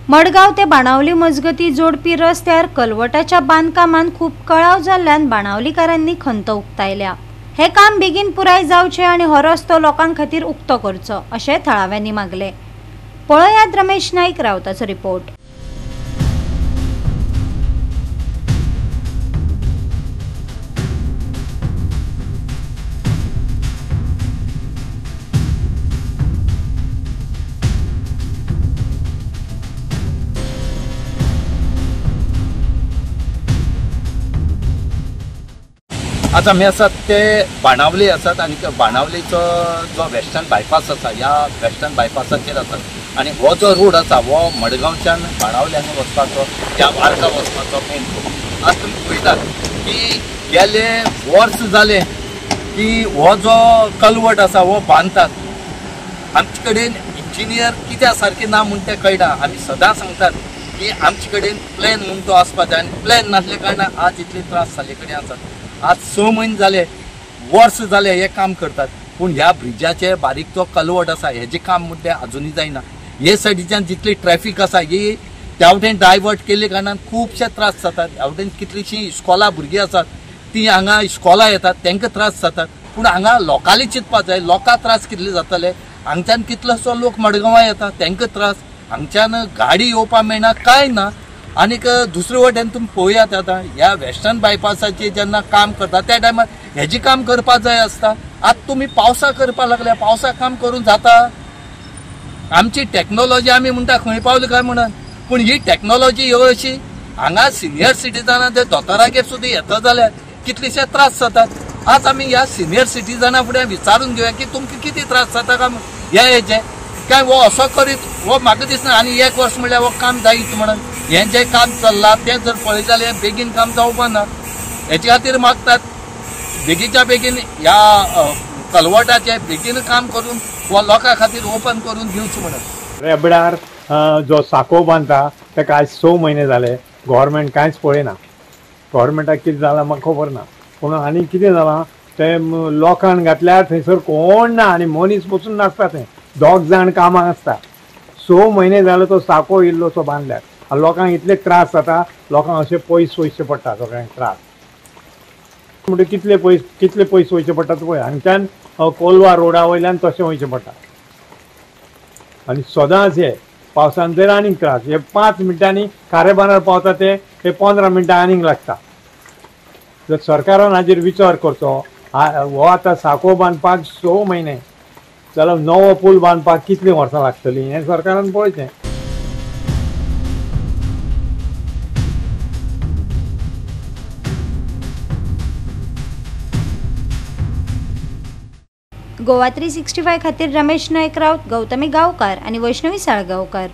मडगाव ते बाणावली मजगती जोडपी रस्त्यार कलवटाच्या बांदकामान खूप कळाव जाल्ल्यान बाणावलीकारांनी खंत उक्तायल्या। हे काम बेगीन पुराय जावचे आणि हो रस्तो लोकां खातीर उक्तो करचो अशें थळाव्यांनी मागले। पळयात रमेश नाईक रावताचो रिपोर्ट। आज आमी आसात ते बाणावली आसात आणि बाणावलीचो जो वेस्टर्न बायपास आसा ह्या वेस्टर्न बायपासाचेर आसात आणि हो जो रोड आसा हो मडगांवच्यान बाणावल्यान वचपाचो त्या वार्का वचपाचो मेन रोड। आज तुमी पळयतात की गेले वर्स जाले की हो जो कलवट आसा हो बांदतात। आमचे कडेन इंजिनियर कित्या सारके ना म्हूण तें कळना। आमी सदां सांगतात की आमचे कडेन प्लॅन म्हूण तो आसपा जाय आनी प्लॅन नासले कारणान आज इतले त्रास जाले कडेन आसात। आज 6 म्हयने जाले वर्स जाले हे काम करतात पूण ह्या ब्रिजाचे बारीक जो कलवट आसा हेजे काम म्हूण तें अजुनूय जायना। हे सायडीच्यान जितली ट्रॅफिक आसा ही त्या वटेन डायवर्ट केल्ले कारणान खुबशे त्रास जातात। ह्या वटेन कितलीशीं इस्कॉला भुरगीं आसात ती हांगा इस्कॉला येतात तांकां त्रास जातात पूण हांगा लोकांनी चिंतपाक जाय लोकां त्रास कितले जातले। हांगच्यान कितलोसो लोक मडगांवां येता तांकां त्रास, हांगच्यान गाडी येवपाक मेळना कांय ना। आनीक दुसरे वटेन तुमी पळयात आतां ह्या वेस्टर्न बायपासाचेर जेन्ना काम करता त्या टायमार हेजें काम करपाक जाय आसता। आतां तुमी पावसा करपाक लागल्या, पावसा काम करून जाता? आमची टॅक्नोलॉजी आमी म्हणटा खंय पावली काय म्हणून, पूण ही टॅक्नोलॉजी ह्यो अशी हांगा सिनियर सिटीजनां ते दोतोरागेर सुद्दां येता जाल्यार कितलेशे त्रास जातात। आज आमी ह्या सिनियर सिटीजनां फुडें विचारून घेवया की तुमकां कितें त्रास जाता काय ह्या हेजे काय वो असो करीत वो म्हाका दिसना आनी 1 वर्स म्हणल्यार वो काम जायत म्हणून हें जें काम चल्लां तें जर पळयत जाल्यार बेगीन काम जावपा ना। हेचे खातीर मागतात बेगीच्या बेगीन ह्या कलवटाचें बेगीन काम करून वो लोकां खातीर ओपन करून दिवचें म्हणून। रेबडार जो साको बांदता ताका आज 6 म्हयने जाले गव्हर्मेंट कांयच पळयना। गव्हर्मेंटाक कितें जालां म्हाका खबर ना पूण आनी कितें जालां तें लोकांक घातल्यार थंयसर कोण ना आनी मनीस बसून नासता थंय 2 जाण कामाक आसता। 6 म्हयने जाले तो साको इल्लोसो बांदल्यार लोकांक इतले त्रास जाता। लोकांक अशे पयस वयचे पडटा सगळ्यांक त्रास म्हणजे कितले पयस वयचे पडटा पळय। हांगच्यान कोलवा रोडा वयल्यान तशें वयचें पडटा आनी सदांच हे पावसान जर आनीक त्रास। हे 5 मिनटांनी कारेबानार पावता ते 15 मिनटां आनीक लागता। जर सरकारान हाजेर विचार करचो हो आतां साको बांदपाक 6 म्हयने जाल्यार नवो पूल बांदपाक कितलीं वर्सां लागतलीं हें सरकारान पळयचें। गोवा 365 खातीर रमेश नाईक रावत, गौतमी गांवकार आणि वैष्णवी साळगांवकार।